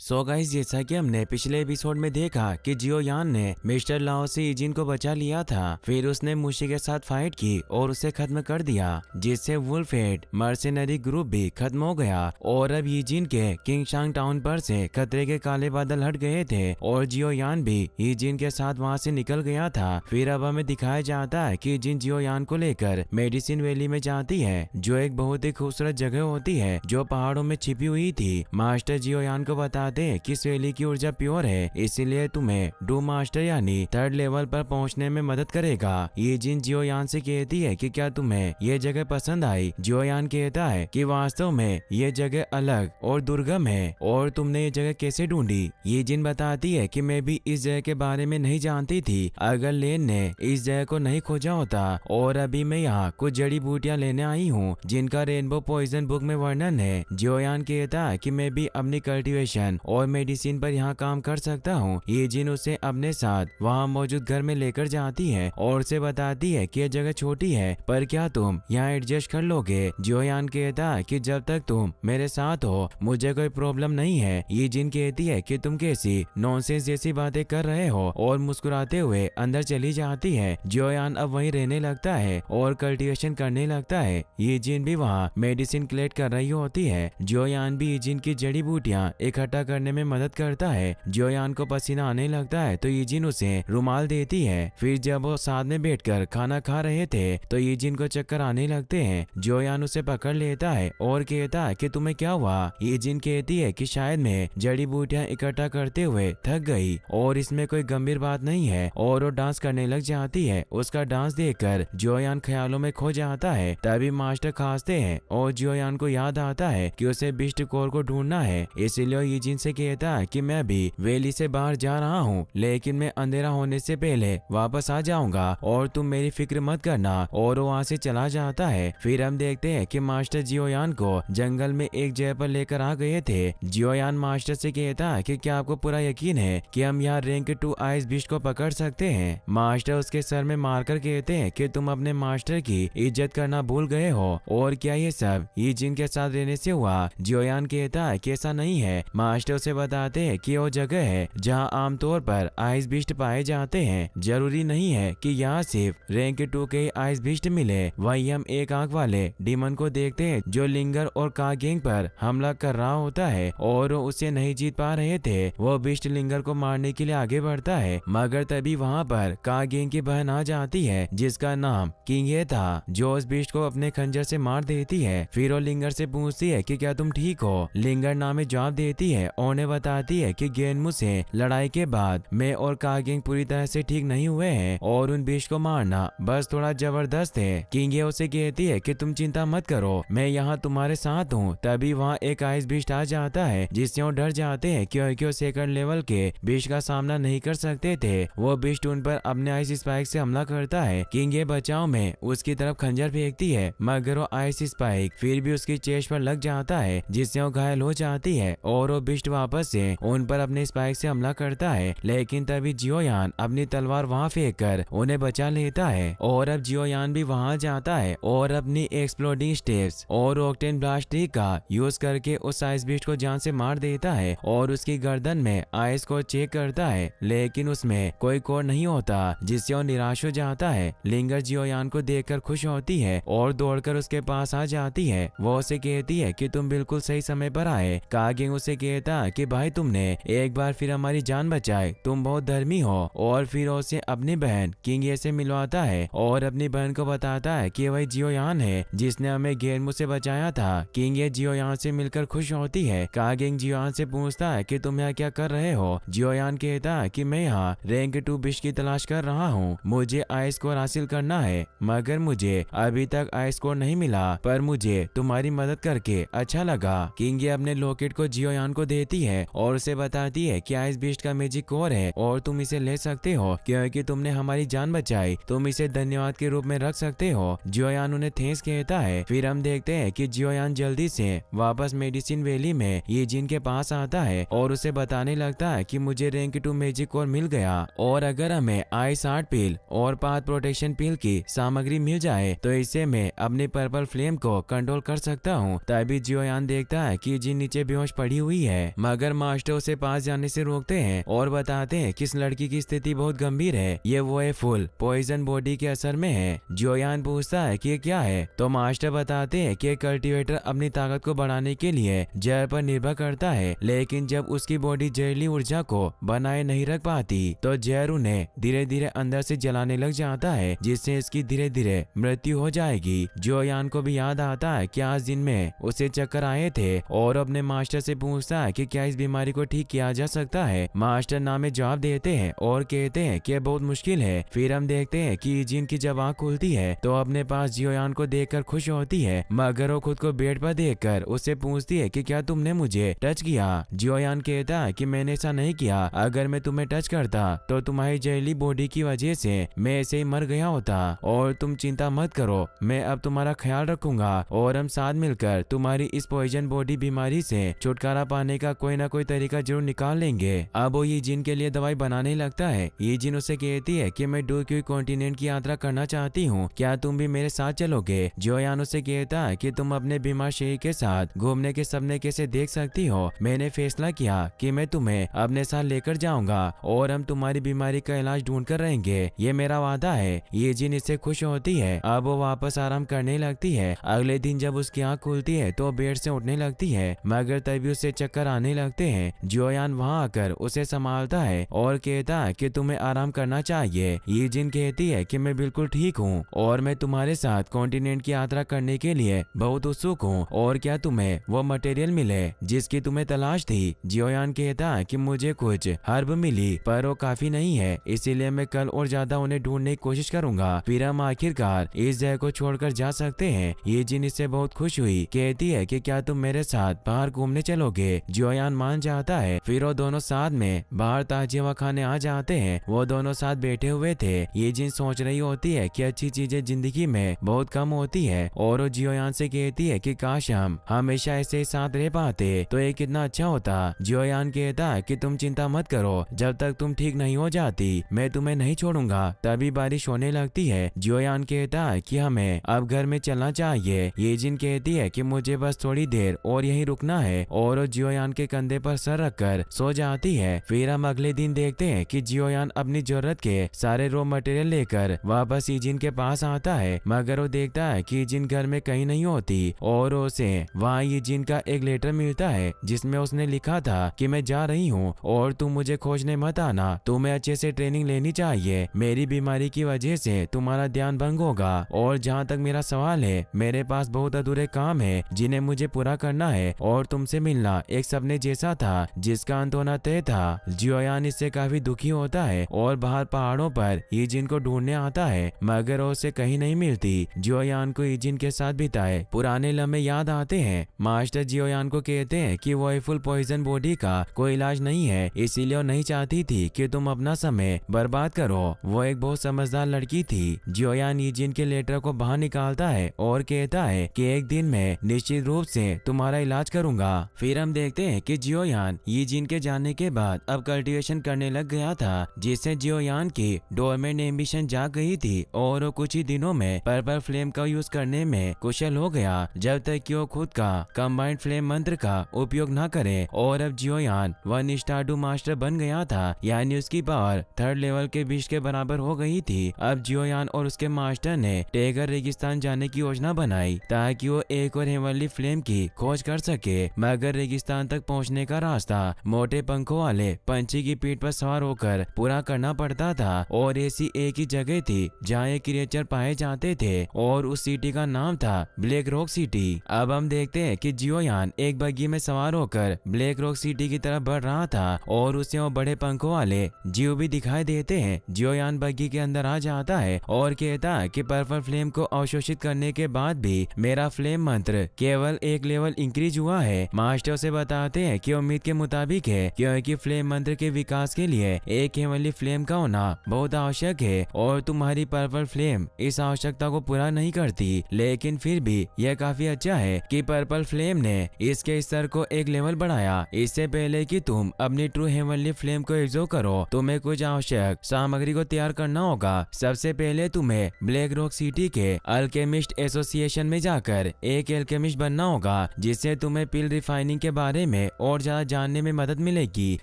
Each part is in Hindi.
सो गाइस, जैसा कि हमने पिछले एपिसोड में देखा कि जियो यान ने मिस्टर लाओ से इजिन को बचा लिया था। फिर उसने मुशी के साथ फाइट की और उसे खत्म कर दिया, जिससे वुल्फहेड मर्सेनरी ग्रुप भी खत्म हो गया। और अब इजिन के किंगशांग टाउन पर से खतरे के काले बादल हट गए थे और जियो यान भी इजिन के साथ वहां से निकल गया था। फिर अब हमें दिखाया जाता है कि इजिन जियो यान को लेकर मेडिसिन वैली में जाती है, जो एक बहुत ही खूबसूरत जगह होती है जो पहाड़ों में छिपी हुई थी। मास्टर जियो यान को बताते कि इस वैली की ऊर्जा प्योर है, इसीलिए तुम्हें डू मास्टर यानी थर्ड लेवल पर पहुंचने में मदद करेगा। ये जिन जियो यान से कहती है कि क्या तुम्हें ये जगह पसंद आई। जियो यान कहता है कि वास्तव में ये जगह अलग और दुर्गम है और तुमने ये जगह कैसे ढूंढी। ये जिन बताती है कि मैं भी इस जगह के बारे में नहीं जानती थी। अगर लेन ने इस जगह को नहीं खोजा होता और अभी मैं यहाँ कुछ जड़ी बूटियाँ लेने आई हूँ जिनका रेनबो पॉइजन बुक में वर्णन है। जियो यान कहता है कि मैं भी अपनी कल्टीवेशन और मेडिसिन पर यहाँ काम कर सकता हूँ। ये जिन उसे अपने साथ वहाँ मौजूद घर में लेकर जाती है और उसे बताती है कि यह जगह छोटी है, पर क्या तुम यहाँ एडजस्ट कर लोगे। जियो यान कहता है कि जब तक तुम मेरे साथ हो मुझे कोई प्रॉब्लम नहीं है। ये जिन कहती है कि तुम कैसी नॉनसेंस जैसी बातें कर रहे हो और मुस्कुराते हुए अंदर चली जाती है। जियो यान अब वहीं रहने लगता है और कल्टीवेशन करने लगता है। ये जिन भी वहाँ मेडिसिन कलेक्ट कर रही होती है। जियो यान भी ये जिन की जड़ी बूटियाँ इकट्ठा करने में मदद करता है। जियो यान को पसीना आने लगता है तो ये जिन उसे रुमाल देती है। फिर जब वो साथ में बैठकर खाना खा रहे थे तो ये जिन को चक्कर आने लगते हैं। जियो यान उसे पकड़ लेता है और कहता है कि तुम्हें क्या हुआ। ये जिन कहती है कि शायद मैं जड़ी बूटियां इकट्ठा करते हुए थक गई और इसमें कोई गंभीर बात नहीं है, और वो डांस करने लग जाती है। उसका डांस देखकर जियो यान ख्यालों में खो जाता है। तभी मास्टर खांसते हैं और जियो यान को याद आता है कि उसे बिस्ट कोर को ढूंढना है। इसीलिए ये जिन से कहता है कि मैं भी वैली से बाहर जा रहा हूँ, लेकिन मैं अंधेरा होने से पहले वापस आ जाऊंगा और तुम मेरी फिक्र मत करना। और वो वहाँ से चला जाता है। फिर हम देखते हैं कि मास्टर जियो यान को जंगल में एक जगह पर लेकर आ गए थे। जियो यान मास्टर से कहता है कि क्या आपको पूरा यकीन है कि हम यहाँ रैंक 2 आइस बिस्ट को पकड़ सकते हैं। मास्टर उसके सर में मारकर कहते हैं कि तुम अपने मास्टर की इज्जत करना भूल गए हो और क्या ये सब ये जिन के साथ रहने से हुआ। जियो यान कहता है कि ऐसा नहीं है। मास्टर उसे बताते हैं कि वो जगह है जहां आमतौर पर आइस बिस्ट पाए जाते हैं। जरूरी नहीं है कि यहाँ सिर्फ रैंक 2 के आइस बिस्ट मिले। वही हम एक आंख वाले डीमन को देखते हैं जो लिंगर और कागेंग पर हमला कर रहा होता है और वो उसे नहीं जीत पा रहे थे। वो बिस्ट लिंगर को मारने के लिए आगे बढ़ता है, मगर तभी वहाँ पर कागेंग की बहन आ जाती है जिसका नाम किंगे था, जो उस बिस्ट को अपने खंजर से मार देती है। फिर वो लिंगर से पूछती है कि क्या तुम ठीक हो। लिंगर नामे जवाब देती है और उन्हें बताती है कि गेनमू से लड़ाई के बाद मैं और कागेंग पूरी तरह से ठीक नहीं हुए हैं और उन बिस्ट को मारना बस थोड़ा जबरदस्त है। किंगे उसे कहती है कि तुम चिंता मत करो, मैं यहाँ तुम्हारे साथ हूँ। तभी वहाँ एक आइस बिस्ट आ जाता है जिससे वो डर जाते हैं क्योंकि वो सेकंड लेवल के बिस्ट का सामना नहीं कर सकते थे। वो बिस्ट उन पर अपने आइस स्पाइक से हमला करता है। किंगे बचाव में उसकी तरफ खंजर फेंकती है, मगर वो आइस स्पाइक फिर भी उसकी चेस्ट पर लग जाता है जिससे वो घायल हो जाती है और वो बिस्ट वापस से उन पर अपने स्पाइक से हमला करता है। लेकिन तभी जियो यान अपनी तलवार वहाँ फेंक कर उन्हें बचा लेता है और अब जियो यान भी वहाँ जाता है और अपनी एक्सप्लोडिंग स्टेप्स और ऑक्टेन ब्लास्टिक का यूज करके उस आइस बिस्ट को जान से मार देता है और उसकी गर्दन में आइस को चेक करता है, लेकिन उसमें कोई कोर नहीं होता जिससे वो निराश हो जाता है। लिंगर जियो यान को देखकर खुश होती है और दौड़कर उसके पास आ जाती है। वो उसे कहती है कि तुम बिल्कुल सही समय पर आए। कागेंग उसे कहता है कि भाई तुमने एक बार फिर हमारी जान बचाई, तुम बहुत धर्मी हो। और फिर उसे अपनी बहन किंगे से मिलवाता है और अपनी बहन को बताता है कि वही जियो यान है जिसने हमें गेनमू से बचाया था। किंगे जियो यान से मिलकर खुश होती है। कागेंग जियो यान से पूछता है कि तुम यहाँ क्या कर रहे हो। जियो यान कहता है कि मैं यहाँ रैंक 2 बिस्ट की तलाश कर रहा हूँ, मुझे आइस स्कोर हासिल करना है, मगर मुझे अभी तक आइस स्कोर नहीं मिला, पर मुझे तुम्हारी मदद करके अच्छा लगा। किंगे अपने लॉकेट को जियो यान को देती है और उसे बताती है कि आइस बिस्ट का मैजिक कोर है और तुम इसे ले सकते हो क्योंकि तुमने हमारी जान बचाई, तुम इसे धन्यवाद के रूप में रख सकते हो। जियो यान उन्हें थैंक्स कहता है। फिर हम देखते हैं कि जियो यान जल्दी से वापस मेडिसिन वैली में ये जिन के पास आता है और उसे बताने लगता है कि मुझे रैंक 2 मैजिक कोर मिल गया और अगर हमें आइस आर्ट पिल और पाथ प्रोटेक्शन पिल की सामग्री मिल जाए तो इससे मैं अपनी पर्पल फ्लेम को कंट्रोल कर सकता हूँ। तभी जियो यान देखता है कि जिन नीचे बेहोश पड़ी हुई है मगर मास्टर उसे पास जाने से रोकते हैं और बताते हैं कि इस लड़की की स्थिति बहुत गंभीर है, ये वो है फुल पॉइजन बॉडी के असर में है। जियोयान पूछता है कि ये क्या है, तो मास्टर बताते हैं कि कल्टीवेटर अपनी ताकत को बढ़ाने के लिए जहर पर निर्भर करता है, लेकिन जब उसकी बॉडी जहरीली ऊर्जा को बनाए नहीं रख पाती तो जहर उन्हें धीरे धीरे अंदर से जलाने लग जाता है, जिससे इसकी धीरे धीरे मृत्यु हो जाएगी। जियोयान को भी याद आता है कि आज दिन में उसे चक्कर आए थे और अपने मास्टर से पूछता है कि क्या इस बीमारी को ठीक किया जा सकता है। मास्टर नामे जवाब देते हैं और कहते हैं कि बहुत मुश्किल है। फिर हम देखते हैं कि ईजिन की जब आँख खुलती है तो अपने पास जियोयान को देखकर खुश होती है, मगर वो खुद को बेड पर देखकर उससे पूछती है कि क्या तुमने मुझे टच किया। जियोयान कहता है कि मैंने ऐसा नहीं किया, अगर मैं तुम्हें टच करता तो तुम्हारी जहरीली बॉडी की वजह से मैं ऐसे ही मर गया होता, और तुम चिंता मत करो, मैं अब तुम्हारा ख्याल रखूंगा और हम साथ मिलकर तुम्हारी इस पॉइजन बॉडी बीमारी से छुटकारा पाने का कोई ना कोई तरीका जरूर निकाल लेंगे। अब वो ईजिन के लिए दवाई बनाने लगता है। ईजिन उसे कहती है कि मैं डूक्यू कॉन्टिनेंट की यात्रा करना चाहती हूँ, क्या तुम भी मेरे साथ चलोगे। जियोयान उसे कहता है कि तुम अपने बीमार शरीर के साथ घूमने के सपने कैसे देख सकती हो, मैंने फैसला किया कि मैं तुम्हें अपने साथ लेकर जाऊंगा और हम तुम्हारी बीमारी का इलाज ढूंढ कर रहेंगे, ये मेरा वादा है। ईजिन इससे खुश होती है। अब वो वापस आराम करने लगती है। अगले दिन जब उसकी आँख खुलती है तो बेड से उठने लगती है, मगर तभी उसे चक्कर आने लगते हैं। जियोयान वहाँ आकर उसे संभालता है और कहता है कि तुम्हें आराम करना चाहिए। ईजिन कहती है कि मैं बिल्कुल ठीक हूँ और मैं तुम्हारे साथ कॉन्टिनेंट की यात्रा करने के लिए बहुत उत्सुक हूँ, और क्या तुम्हें वो मटेरियल मिले जिसकी तुम्हें तलाश थी। जियोयान कहता है कि मुझे कुछ हर्ब मिली पर वो काफी नहीं है, इसीलिए मैं कल और ज्यादा उन्हें ढूंढने की कोशिश करूंगा, फिर हम आखिरकार इस जगह को छोड़कर जा सकते हैं। ईजिन इससे बहुत खुश हुई, कहती है कि क्या तुम मेरे साथ बाहर घूमने चलोगे। जियोयान मान जाता है। फिर वो दोनों साथ में बाहर ताजी हवा खाने आ जाते हैं। वो दोनों साथ बैठे हुए थे। ईजिन सोच रही होती है कि अच्छी चीजें जिंदगी में बहुत कम होती है, और वो जियोयान से कहती है कि काश हम हमेशा ऐसे ही साथ रह पाते तो ये कितना अच्छा होता। जियोयान कहता है कि तुम चिंता मत करो, जब तक तुम ठीक नहीं हो जाती मैं तुम्हें नहीं छोड़ूंगा। तभी बारिश होने लगती है। जियोयान कहता है कि हमें अब घर में चलना चाहिए। ईजिन कहती है कि मुझे बस थोड़ी देर और यहीं रुकना है, और वो जियोयान के कंधे पर सर रखकर सो जाती है। फिर हम अगले दिन देखते हैं कि जियोयान अपनी जरूरत के सारे रॉ मटेरियल लेकर वापस ईजिन के पास आता है, मगर वो देखता है कि ईजिन घर में कहीं नहीं होती, और उसे वहाँ ईजिन का एक लेटर मिलता है जिसमें उसने लिखा था कि मैं जा रही हूँ और तुम मुझे खोजने मत आना, तुम्हें अच्छे से ट्रेनिंग लेनी चाहिए, मेरी बीमारी की वजह से तुम्हारा ध्यान भंग होगा, और जहाँ तक मेरा सवाल है मेरे पास बहुत अधूरे काम है जिन्हें मुझे पूरा करना है, और तुमसे मिलना एक सपने जैसा था जिसका अंत होना तय था। जियोयान इससे काफी दुखी होता है और बाहर पहाड़ों पर ईजिन को ढूंढने आता है, मगर वो उसे कहीं नहीं मिलती। जियोयान को ईजिन के साथ बिताए पुराने लम्हे याद आते हैं। मास्टर जियोयान को कहते हैं कि वो फुल पॉइजन बॉडी का कोई इलाज नहीं है, इसीलिए वो नहीं चाहती थी कि तुम अपना समय बर्बाद करो। वो एक बहुत समझदार लड़की थी। जियोयान ईजिन के लेटर को बाहर निकालता है और कहता है कि एक दिन मैं निश्चित रूप से तुम्हारा इलाज करूंगा। फिर हम देखते हैं कि जियोयान ईजिन के जाने के बाद अब कल्टीवेशन करने लग गया था, जिससे जियोयान की डोरमेंट एम्बिशन जाग गई थी और वो कुछ ही दिनों में पर्पल फ्लेम का यूज करने में कुशल हो गया, जब तक कि वो खुद का कंबाइंड फ्लेम मंत्र का उपयोग न करे। और अब जियोयान 1 स्टारडू मास्टर बन गया था, यानी उसकी पावर 3rd लेवल के विष के बराबर हो गई थी। अब जियोयान और उसके मास्टर ने टेगर रेगिस्तान जाने की योजना बनाई ताकि वो एक और हेवनली फ्लेम की खोज कर सके, मगर रेगिस्तान तक पहुंचने का रास्ता मोटे पंखों वाले पंछी की पीठ पर सवार होकर पूरा करना पड़ता था, और ऐसी एक ही जगह थी जहाँ ये क्रिएचर पाए जाते थे, और उस सिटी का नाम था ब्लैक रॉक सिटी। अब हम देखते हैं कि जियोयान एक बग्गी में सवार होकर ब्लैक रॉक सिटी की तरफ बढ़ रहा था, और उसे वो बड़े पंखों वाले जीव भी दिखाई देते हैं। जियोयान बग्गी के अंदर आ जाता है और कहता है कि पर्पल फ्लेम को अवशोषित करने के बाद भी मेरा फ्लेम मंत्र केवल एक लेवल इंक्रीज हुआ है। मास्टर से बताते हैं कि उम्मीद के मुताबिक है, क्योंकि फ्लेम मंत्र के विकास के लिए एक हेवनली फ्लेम का होना बहुत आवश्यक है, और तुम्हारी पर्पल फ्लेम इस आवश्यकता को पूरा नहीं करती, लेकिन फिर भी यह काफी अच्छा है कि पर्पल फ्लेम ने इसके स्तर को एक लेवल बढ़ाया। इससे पहले कि तुम अपनी ट्रू हेवनली फ्लेम को एब्जॉर्ब करो, तुम्हें कुछ आवश्यक सामग्री को तैयार करना होगा। सबसे पहले तुम्हें ब्लैक रॉक सिटी के अल्केमिस्ट एसोसिएशन में जाकर एक एल्केमिस्ट बनना होगा, जिससे तुम्हें पिल रिफाइनिंग के बारे में और ज्यादा जानने में मदद मिलेगी।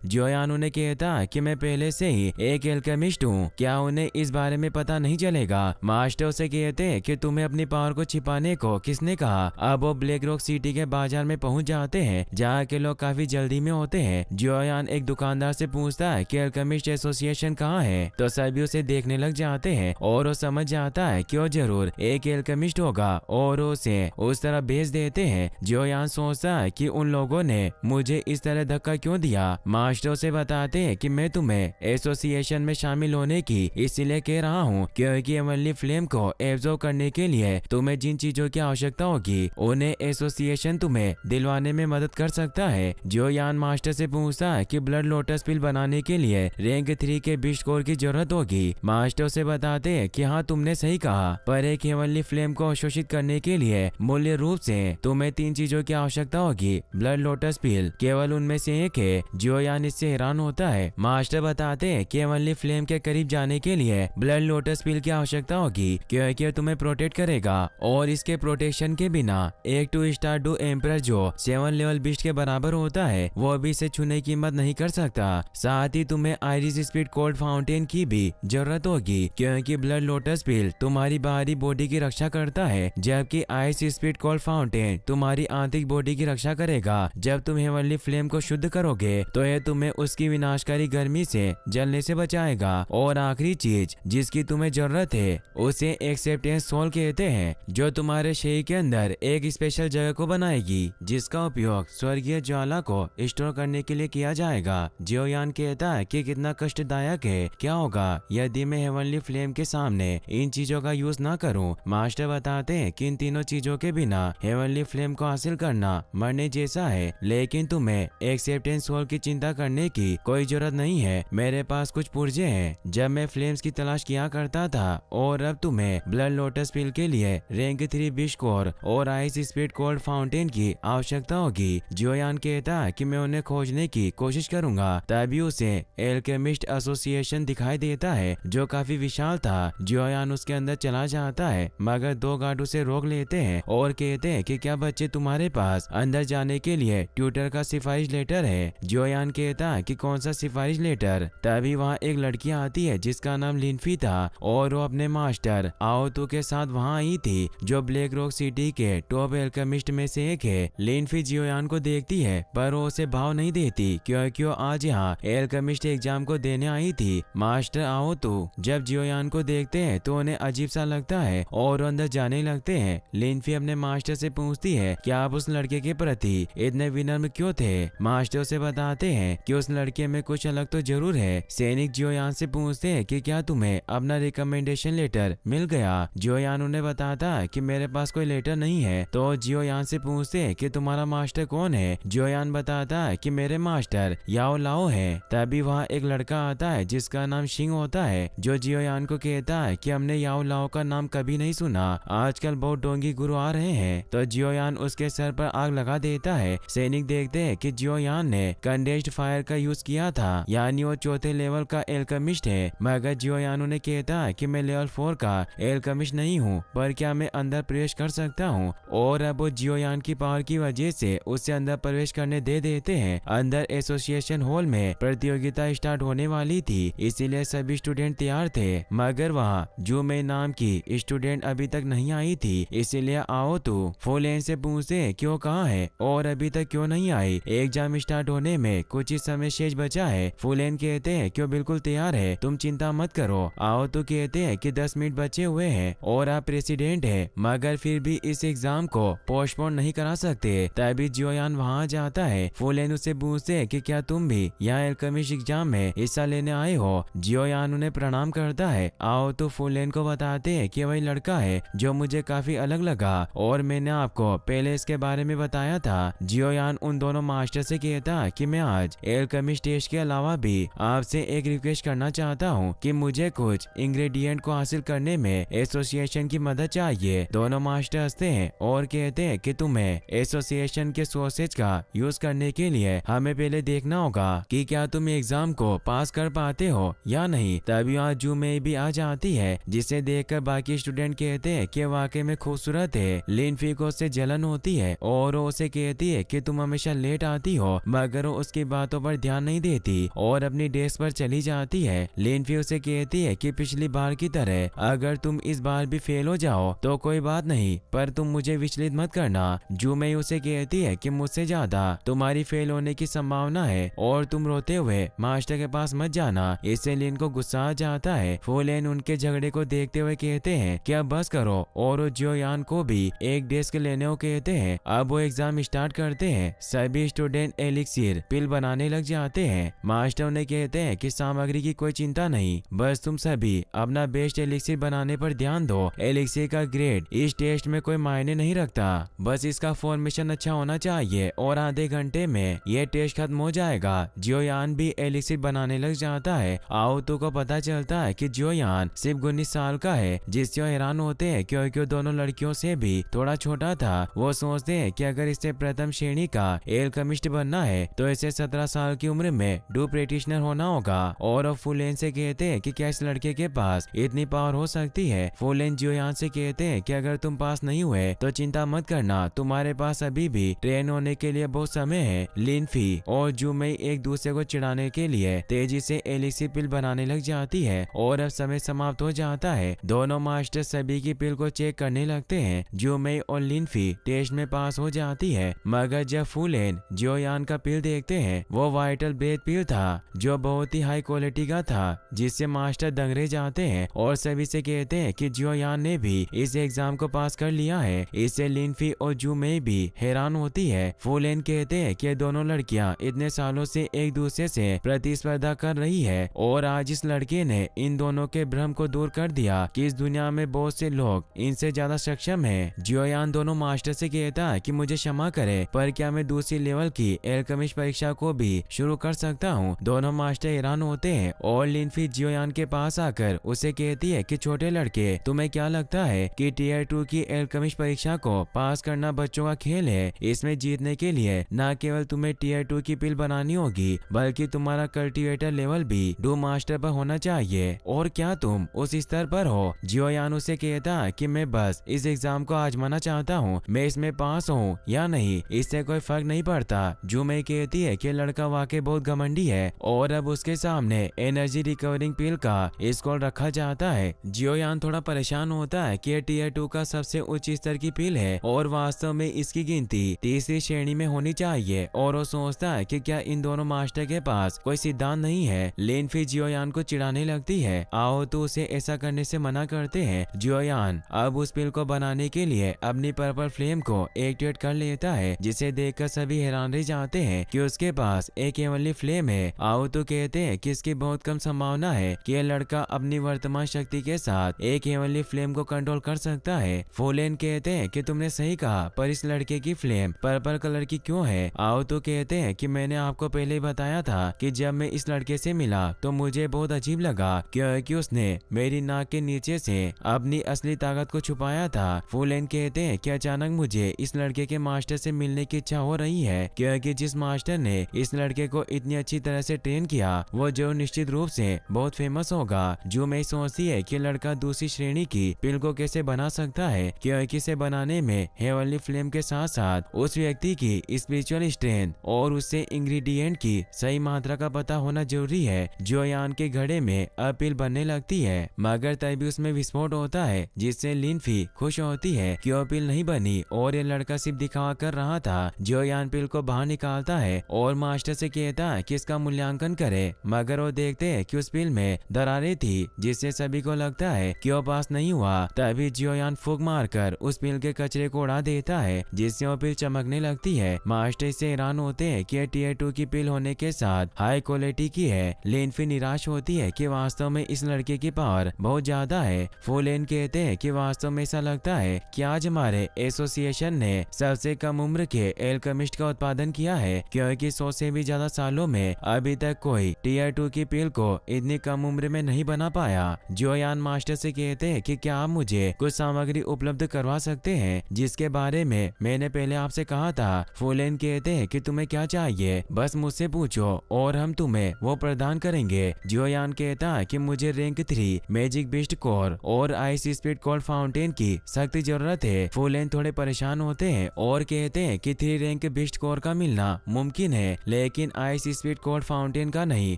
जियोयान उन्हें कहता कि मैं पहले से ही एक एल्केमिस्ट हूँ, क्या उन्हें इस बारे में पता नहीं चलेगा। मास्टर उसे कहते कि तुम्हें अपनी पावर को छिपाने को किसने कहा। अब वो ब्लैक रॉक सिटी के बाजार में पहुंच जाते हैं जहाँ के लोग काफी जल्दी में होते हैं। जियोयान एक दुकानदार से पूछता है कि एल्केमिस्ट एसोसिएशन कहाँ है, तो सभी उसे देखने लग जाते हैं और वो समझ जाता है कि वो जरूर एक एल्केमिस्ट होगा और उसे उस तरह भेज देते हैं। जियोयान सोचता है कि उन लोगों ने मुझे इस तरह धक्का क्यों दिया। मास्टर उसे बताते हैं कि मैं तुम्हें एसोसिएशन में शामिल होने की इसलिए कह रहा हूँ क्योंकि एवनली फ्लेम को एब्जॉर्ब करने के लिए तुम्हें जिन चीजों की आवश्यकता होगी उन्हें एसोसिएशन तुम्हें दिलवाने में मदद कर सकता है। जियोयान मास्टर से पूछता है कि ब्लड लोटस पिल बनाने के लिए रैंक 3 के बिस्ट कोर की जरूरत होगी। मास्टर उसे बताते हैं कि हाँ तुमने सही कहा, पर एक हेवनली फ्लेम को अवशोषित करने के लिए मूल्य रूप से तुम्हें 3 चीजों की आवश्यकता होगी। ब्लड लोटस पिल केवल उनमें से एक है। जियोयान इससे हैरान होता है। मास्टर बताते हैं कि हेवनली फ्लेम के करीब जाने के लिए ब्लड लोटस पिल की आवश्यकता होगी क्योंकि तुम्हें प्रोटेक्ट करेगा और इसके प्रोटेक्शन के बिना एक 2 स्टार डू एम्परर जो 7 लेवल बिस्ट के बराबर होता है वो भी इसे छूने की हिम्मत नहीं कर सकता। साथ ही तुम्हें आयरिस स्पीड कोल्ड फाउंटेन की भी जरूरत होगी क्योंकि ब्लड लोटस पिल तुम्हारी बाहरी बॉडी की रक्षा करता है जबकि आइस स्पीड कोल्ड फाउंटेन तुम्हारी आंतरिक बॉडी की रक्षा करेगा। जब तुम हेवनली फ्लेम को शुद्ध करोगे तो यह तुम्हें उसकी विनाशकारी गर्मी से जलने से बचाएगा। और आखिरी चीज जिसकी तुम्हें जरूरत है उसे एक्सेप्टेंस सोल कहते हैं जो तुम्हारे शरीर के अंदर एक स्पेशल जगह को बनाएगी जिसका उपयोग स्वर्गीय ज्वाला को स्टोर करने के लिए किया जाएगा। जियोयान कहता है कि कितना कष्टदायक है, क्या होगा यदि मैं हेवनली फ्लेम के सामने इन चीजों का यूज ना करूं। मास्टर बताते हैं कि इन तीनों चीजों के बिना हेवनली फ्लेम को हासिल करना मरने जैसा है, लेकिन तुम्हें एक्सेप्टेंस सोल की चिंता करने की कोई जरूरत नहीं है। मेरे पास कुछ पुर्जे हैं जब मैं फ्लेम्स की तलाश किया करता था और अब तुम्हें ब्लड लोटस पिल के लिए रैंक 3 बिस्ट कोर और आइस स्पीड कोल्ड फाउंटेन की आवश्यकता होगी। जियोयान कहता है कि मैं उन्हें खोजने की कोशिश करूंगा। तभी उसे एल्केमिस्ट एसोसिएशन दिखाई देता है जो काफी विशाल था। जियोयान उसके अंदर चला जाता है मगर 2 गार्ड उसे रोक लेते हैं और कहते हैं कि क्या बच्चे तुम्हारे पास अंदर जाने के लिए ट्यूटर का सिफारिश लेटर है। जियोयान कहता है कि कौन सा सिफारिश लेटर। तभी वहाँ एक लड़की आती है जिसका नाम लिनफी था और वो अपने मास्टर आओतू के साथ वहाँ आई थी जो ब्लैक रॉक सिटी के टॉप एल्केमिस्ट में से एक है। लिनफी जियोयान को देखती है पर वो उसे भाव नहीं देती क्योंकि वो आज यहाँ एल्केमिस्ट एग्जाम को देने आई थी। मास्टर आओतू जब जियोयान को देखते हैं तो उन्हें अजीब सा लगता है और अंदर जाने लगते हैं। लिनफी अपने मास्टर से पूछती है कि आप उस लड़के के प्रति इतने विनम्र क्यों थे। मास्टर उसे बताते हैं कि उस लड़के में कुछ अलग तो जरूर है। सैनिक जियोयान से पूछते हैं कि क्या तुम्हें अपना रिकमेंडेशन लेटर मिल गया। जियोयान उन्हें बताता है कि मेरे पास कोई लेटर नहीं है। तो जियोयान से पूछते हैं कि तुम्हारा मास्टर कौन है। जियोयान बताता है कि मेरे मास्टर याओ लाओ है। तभी वहाँ एक लड़का आता है जिसका नाम शिंग होता है जो जियोयान को कहता है कि हमने याओ लाओ का नाम कभी नहीं सुना, आजकल बहुत डोंगी गुरु आ रहे हैं। तो जियोयान उसके सर पर आग लगा देता है। सैनिक देखते हैं कि जियोयान ने कंडेंस्ड फायर का यूज किया था यानी वो 4थे लेवल का एल्केमिस्ट है। मगर जियोयान उन्हें कहता है कि मैं लेवल 4 का एल्केमिस्ट नहीं हूँ, पर क्या मैं अंदर प्रवेश कर सकता हूँ। और अब वो जियोयान की पावर की वजह से उसे अंदर प्रवेश करने दे देते हैं। अंदर एसोसिएशन हॉल में प्रतियोगिता स्टार्ट होने वाली थी इसीलिए सभी स्टूडेंट तैयार थे मगर वहाँ जू मई नाम की स्टूडेंट अभी तक नहीं आई थी। इसीलिए आओ तो फुलेन से पूछते क्यों कहाँ है और अभी तक क्यों नहीं आई। एग्जाम स्टार्ट होने में कुछ ही समय शेष बचा है। फुलेन कहते हैं क्यों बिल्कुल तैयार है, तुम चिंता मत करो। आओ तो कहते हैं कि 10 मिनट बचे हुए हैं और आप प्रेसिडेंट है मगर फिर भी इस एग्जाम को पोस्टपोन नहीं करा सकते। तभी जियोयान वहाँ जाता है। फुलेन उससे पूछते हैं कि क्या तुम भी यहाँ एल्केमिस्ट एग्जाम में हिस्सा लेने आए हो। जियोयान उन्हें प्रणाम करता है। आओ तो फुलेन को बताते हैं कि वही लड़का है जो मुझे काफी अलग लगा और मैंने आपको पहले इसके बारे में बताया था। जियोयान उन दोनों मास्टर से कहता कि मैं आज एल्केमिस्ट टेस्ट के अलावा भी आपसे एक रिक्वेस्ट करना चाहता हूँ कि मुझे कुछ इंग्रेडिएंट को हासिल करने में एसोसिएशन की मदद चाहिए। दोनों मास्टर हंसते हैं और कहते हैं कि तुम्हें एसोसिएशन के सोर्सेज का यूज करने के लिए हमें पहले देखना होगा कि क्या तुम एग्जाम को पास कर पाते हो या नहीं। तभी आज जू में भी आ जाती है जिसे देखकर बाकी स्टूडेंट कहते हैं कि वाकई में खूबसूरत है। लिनफी को उससे जलन होती है और वो उसे कहती है कि तुम हमें हमेशा लेट आती हो, मगर वो उसकी बातों पर ध्यान नहीं देती और अपनी डेस्क पर चली जाती है। लिनफी उसे कहती है कि पिछली बार की तरह अगर तुम इस बार भी फेल हो जाओ तो कोई बात नहीं, पर तुम मुझे विचलित मत करना। जूमई उसे कहती है कि मुझसे ज्यादा तुम्हारी फेल होने की संभावना है और तुम रोते हुए मास्टर के पास मत जाना। इससे लिन को गुस्सा आ जाता है। फूलेन उनके झगड़े को देखते हुए कहते हैं कि अब बस करो और जियोयान को भी एक डेस्क लेने को कहते हैं। अब वो एग्जाम स्टार्ट करते हैं। सभी स्टूडेंट एलिक्सिर पिल बनाने लग जाते हैं। मास्टर उन्हें कहते हैं कि सामग्री की कोई चिंता नहीं, बस तुम सभी अपना बेस्ट एलिक्सिर बनाने पर ध्यान दो। एलिक्सिर का ग्रेड इस टेस्ट में कोई मायने नहीं रखता, बस इसका फॉर्मेशन अच्छा होना चाहिए और आधे घंटे में ये टेस्ट खत्म हो जाएगा। जियोयान भी एलिक्सिर बनाने लग जाता है। आओतू को पता चलता है कि जियोयान सिर्फ 19 साल का है, जिससे वो हैरान होते हैं क्योंकि वो दोनों लड़कियों से भी थोड़ा छोटा था। वो सोचते हैं कि अगर इसे प्रथम श्रेणी का एल्केमिस्ट बनना है तो इसे 17 साल की उम्र में डू प्रैक्टिशनर होना होगा। और वो फुलेन से कहते हैं कि क्या इस लड़के के पास इतनी पावर हो सकती है। फुलेन जियोयान से कहते हैं कि अगर तुम पास नहीं हुए तो चिंता मत करना, तुम्हारे पास अभी भी ट्रेन होने के लिए बहुत समय है। लिनफी और जूमई एक दूसरे को चिढ़ाने के लिए तेजी से एलिक्सिर पिल बनाने लग जाती है और अब समय समाप्त हो जाता है। दोनों मास्टर सभी की पिल को चेक करने लगते हैं। जूमई और लिनफी टेस्ट में पास हो जाती है, मगर जब फुलेन जियोयान का पिल देखते हैं वो वाइटल ब्रेथ पिल था जो बहुत ही हाई क्वालिटी का था, जिससे मास्टर दंग रह जाते हैं और सभी से कहते हैं कि जियोयान ने भी इस एग्जाम को पास कर लिया है। इससे लिनफी और जूमई भी हैरान होती है। फुलेन कहते हैं कि दोनों लड़कियां इतने सालों से एक दूसरे से प्रतिस्पर्धा कर रही है और आज इस लड़के ने इन दोनों के भ्रम को दूर कर दिया कि इस दुनिया में बहुत से लोग इनसे ज्यादा सक्षम हैं। जियोयान दोनों मास्टर से कहता है कि मुझे क्षमा करे, पर क्या मैं दूसरी लेवल की एल्केमिस्ट परीक्षा को भी शुरू कर सकता हूँ। दोनों मास्टर हैरान होते हैं और लिनफी जियोयान के पास आकर उसे कहती है कि छोटे लड़के, तुम्हें क्या लगता है कि टियर 2 की एल्केमिस्ट परीक्षा को पास करना बच्चों का खेल है? इसमें जीतने के लिए न केवल तुम्हें टियर 2 की पिल बनानी होगी, बल्कि तुम्हारा कल्टीवेटर लेवल भी डू मास्टर पर होना चाहिए। और क्या तुम उस स्तर पर हो? जियोयान उसे कहता है कि मैं बस इस एग्जाम को आजमाना चाहता हूँ, मैं इसमें पास हूँ या नहीं इससे कोई फर्क नहीं पड़ता। जूमई कहती है कि लड़का वाकई बहुत घमंडी है और अब उसके सामने एनर्जी रिकवरिंग पिल का स्कोर रखा जाता है। जियोयान थोड़ा परेशान होता है कि टियर 2 का सबसे उच्च स्तर की पिल है और वास्तव में इसकी गिनती तीसरी श्रेणी में होनी चाहिए और वो सोचता है कि क्या इन दोनों मास्टर के पास कोई सिद्धांत नहीं है। लिनफी जियोयान को चिढ़ाने लगती है। आओ तो उसे ऐसा करने से मना करते हैं। जियोयान अब उस पिल को बनाने के लिए अपनी पर्पल फ्लेम को एक्टिवेट कर लेता है, जिसे देखकर सभी हैरान रह जाते हैं कि उसके पास एक हेवनली फ्लेम है। आओ तो कहते हैं कि इसकी बहुत कम संभावना है कि यह लड़का अपनी वर्तमान शक्ति के साथ एक हेवनली फ्लेम को कंट्रोल कर सकता है। फुलेन कहते हैं कि तुमने सही कहा, पर इस लड़के की फ्लेम पर्पल कलर की क्यों है? आओ तो कहते हैं कि मैंने आपको पहले ही बताया था कि जब मैं इस लड़के से मिला तो मुझे बहुत अजीब लगा क्योंकि उसने मेरी नाक के नीचे से अपनी असली ताकत को छुपाया था। फुलेन कहते हैं कि अचानक मुझे इस लड़के के मास्टर से मिलने की इच्छा हो रही है, क्योंकि जिस मास्टर ने इस लड़के को इतनी अच्छी तरह से ट्रेन किया वो जो निश्चित रूप से बहुत फेमस होगा। जो मैं सोचती है कि लड़का दूसरी श्रेणी की पिल को कैसे बना सकता है, क्योंकि इसे बनाने में हेवनली फ्लेम के साथ साथ उस व्यक्ति की स्पिरिचुअल स्ट्रेंथ और उससे इंग्रेडिएंट की सही मात्रा का पता होना जरूरी है। जियोयान के घड़े में अब पिल बनने लगती है, मगर तभी उसमें विस्फोट होता है, जिससे लिनफी खुश होती है कि वो पिल नहीं बनी और ये लड़का सिर्फ दिखावा कर रहा था। जियोयान पिल को बाहर निकालता है और मास्टर से कहता है कि इसका मूल्यांकन करे, मगर वो देखते हैं कि उस पिल में दरारें थी, जिससे सभी को लगता है कि वो पास नहीं हुआ। तभी जियोयान फूंक मारकर उस पिल के कचरे को उड़ा देता है, जिससे वो पिल चमकने लगती है। मास्टर इससे हैरान होते हैं कि टियर 2 की पिल होने के साथ हाई क्वालिटी की है। लिनफी निराश होती है कि वास्तव में इस लड़के की पावर बहुत ज्यादा है। फुलेन कहते हैं कि वास्तव में ऐसा लगता है कि आज हमारे एसोसिएशन ने सबसे कम उम्र के एल्केमिस्ट का उत्पादन किया है, क्योंकि 100 से भी ज्यादा सालों में अभी तक कोई टियर 2 की पिल को इतनी कम उम्र में नहीं बना पाया। जियोयान मास्टर से कहते हैं कि क्या आप मुझे कुछ सामग्री उपलब्ध करवा सकते हैं जिसके बारे में मैंने पहले आपसे कहा था। फुलेन कहते हैं कि तुम्हें क्या चाहिए, बस मुझसे पूछो और हम तुम्हें वो प्रदान करेंगे। जियोयान कहता है कि मुझे रैंक 3 मैजिक बिस्ट कोर और आइस स्पीड कोल्ड फाउंटेन की सख्त जरूरत है। फुलेन थोड़े परेशान होते हैं और कहते हैं कि 3 रैंक बेस्ट कोर का मिलना मुमकिन है, लेकिन आइस स्पीड कोल्ड फाउंटेन का नहीं।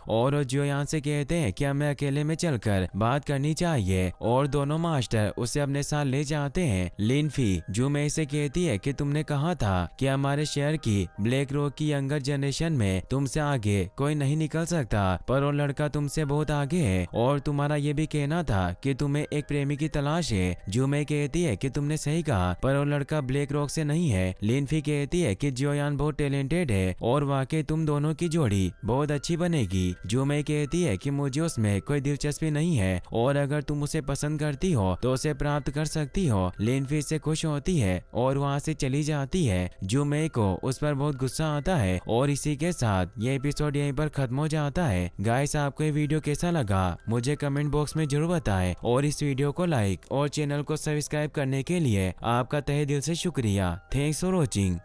और वो जियोयान से कहते हैं कि हमें अकेले में चलकर बात करनी चाहिए, और दोनों मास्टर उसे अपने साथ ले जाते हैं। लिनफी जो मैं से कहती है कि तुमने कहा था कि हमारे शहर की ब्लैक रॉक की यंगर जनरेशन में तुमसे आगे कोई नहीं निकल सकता, पर वो लड़का तुमसे बहुत आगे है, और तुम्हारा ये भी कहना था कि तुम्हें एक प्रेमी की तलाश है। जो मैं कहती है कि तुमने सही कहा, पर वो लड़का ब्लैक रॉक से नहीं है। लिनफी कहती है कि जियोयान बहुत टैलेंटेड है और वाकई तुम दोनों की जोड़ी बहुत अच्छी बनेगी। जो मैं कहती है कि मुझे उसमें कोई दिलचस्पी नहीं है, और अगर तुम उसे पसंद करती हो तो उसे प्राप्त कर सकती हो। लिनफी से खुश होती है और वहाँ से चली जाती है। जो मैं को उस पर बहुत गुस्सा आता है, और इसी के साथ ये एपिसोड यहीं पर खत्म हो जाता है। गाइस, आपको ये वीडियो कैसा लगा मुझे कमेंट बॉक्स में जरूर बताएं, और इस वीडियो को लाइक और चैनल को सब्सक्राइब करने के लिए आपका तहे दिल से शुक्रिया। Thanks for watching.